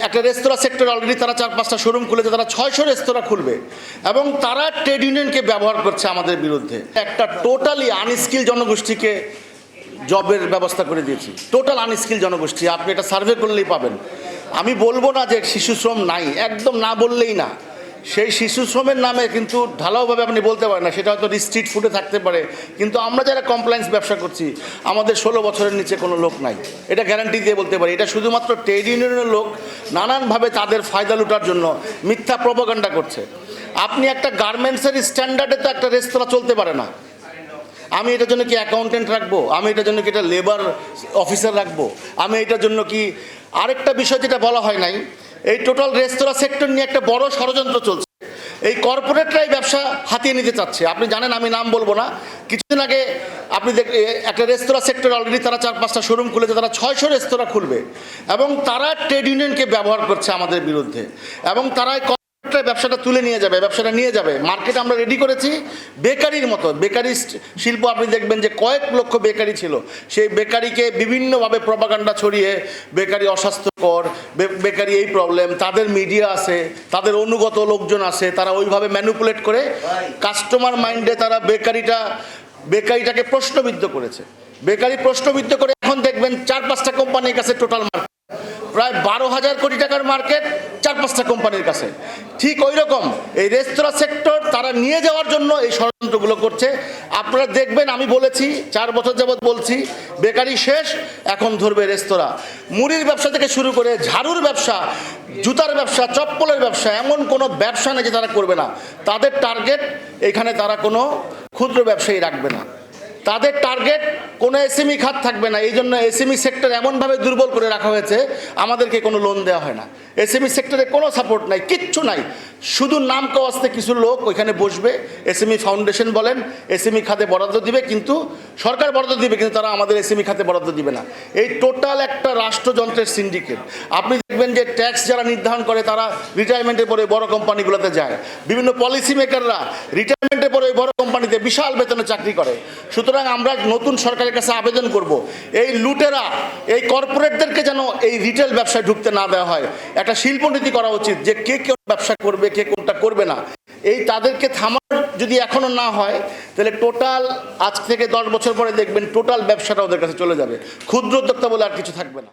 একটা রেস্তোরাঁ sector already তারা 4-5টা showroom খুলেছে, তারা 600 রেস্তোরাঁ খুলবে এবং তারা ট্রেড ইউনিয়নকে ব্যবহার করছে আমাদের বিরুদ্ধে। একটা টোটালি আনস্কিল জনগোষ্ঠীকে জবের ব্যবস্থা করে দিয়েছি, টোটাল আনস্কিল জনগোষ্ঠী। আপনি এটা সার্ভে করলেই পাবেন। আমি বলবো না যে শিশু শ্রম নাই, একদম না বললেই না। সেই শিশু শ্রমের নামে কিন্তু ঢালাওভাবে আপনি বলতে পারেন না, সেটা হয়তো স্ট্রিট ফুডে থাকতে পারে, কিন্তু আমরা যারা কমপ্লায়েন্স ব্যবসা করছি আমাদের 16 বছরের নিচে কোনো লোক নাই, এটা গ্যারান্টি দিয়ে বলতে পারি। এটা শুধুমাত্র ট্রেড ইউনিয়নের লোক নানানভাবে তাদের ফায়দা লুটার জন্য মিথ্যা প্রপাগান্ডা করছে। আপনি একটা গার্মেন্টসের স্ট্যান্ডার্ডে তো একটা রেস্তোরাঁ চলতে পারে না। আমি এটার জন্য কি অ্যাকাউন্টেন্ট রাখবো? আমি এটার জন্য কি এটা লেবার অফিসার রাখবো? আমি এটার জন্য কি আরেকটা বিষয় যেটা বলা হয় নাই, এই টোটাল রেস্তোরাঁ সেক্টর নিয়ে একটা বড় ষড়যন্ত্র চলছে। এই কর্পোরেটরাই ব্যবসা হাতিয়ে নিতে চাচ্ছে। আপনি জানেন, আমি নাম বলবো না, কিছুদিন আগে আপনি একটা রেস্তোরাঁ সেক্টর অলরেডি তারা 4-5টা শোরুম খুলেছে, তারা 600 রেস্তোরাঁ খুলবে এবং তারা ট্রেড ইউনিয়নকে ব্যবহার করছে আমাদের বিরুদ্ধে এবং তারাই ব্যবসাটা তুলে নিয়ে যাবে, ব্যবসাটা নিয়ে যাবে। মার্কেট আমরা রেডি করেছি বেকারির মতো। বেকারি শিল্প আপনি দেখবেন যে কয়েক লক্ষ বেকারি ছিল, সেই বেকারিকে বিভিন্নভাবে প্রপাগান্ডা ছড়িয়ে বেকারি অস্বাস্থ্যকর, বেকারি এই প্রবলেম, তাদের মিডিয়া আছে, তাদের অনুগত লোকজন আছে, তারা ওইভাবে ম্যানিপুলেট করে কাস্টমার মাইন্ডে তারা বেকারিটাকে প্রশ্নবিদ্ধ করেছে। বেকারি প্রশ্নবিদ্ধ করে এখন দেখবেন 4-5টা কোম্পানির কাছে টোটাল মার্কেট, প্রায় 12,000 কোটি টাকার মার্কেট 4-5টা কোম্পানির কাছে। ঠিক ওই রকম এই রেস্তোরাঁ সেক্টর তারা নিয়ে যাওয়ার জন্য এই ষড়যন্ত্রগুলো করছে। আপনারা দেখবেন, আমি বলেছি 4 বছর যাবৎ বলছি, বেকারি শেষ, এখন ধরবে রেস্তোরাঁ। মুড়ির ব্যবসা থেকে শুরু করে ঝাড়ুর ব্যবসা, জুতার ব্যবসা, চপ্পলের ব্যবসা, এমন কোনো ব্যবসা নেই যে তারা করবে না। তাদের টার্গেট এখানে তারা কোনো ক্ষুদ্র ব্যবসায়ী রাখবে না, তাদের টার্গেট কোনো এসএমই খাত থাকবে না। এই জন্য এসএমই সেক্টর এমনভাবে দুর্বল করে রাখা হয়েছে, আমাদেরকে কোনো লোন দেওয়া হয় না, এসএমই সেক্টরে কোনো সাপোর্ট নাই, কিচ্ছু নাই। শুধু নাম কাওয়াজতে কিছু লোক ওইখানে বসবে, এসএমই ফাউন্ডেশন বলেন, এসএমই খাতে বরাদ্দ দিবে, কিন্তু সরকার বরাদ্দ দিবে, কিন্তু তারা আমাদের এসএমই খাতে বরাদ্দ দিবে না। এই টোটাল একটা রাষ্ট্রযন্ত্রের সিন্ডিকেট। আপনি দেখবেন যে ট্যাক্স যারা নির্ধারণ করে তারা রিটায়ারমেন্টের পরে বড় কোম্পানিগুলোতে যায়, বিভিন্ন পলিসি মেকাররা রিটায়ারমেন্টের পরে ওই বড় কোম্পানিতে বিশাল বেতনে চাকরি করে। সুতরাং আমরা নতুন সরকারের কাছে আবেদন করব, এই লুটেরা, এই কর্পোরেটদেরকে যেন এই রিটেল ব্যবসায় ঢুকতে না দেওয়া হয়। একটা শিল্পনীতি করা উচিত যে কে কোন ব্যবসা করবে, কে কোনটা করবে না। এই তাদেরকে থামানো যদি এখনো না হয়, তাহলে টোটাল আজ থেকে 10 বছর পরে দেখবেন টোটাল ব্যবসাটা ওদের কাছে চলে যাবে, ক্ষুদ্র উদ্যোক্তা বলে আর কিছু থাকবে না।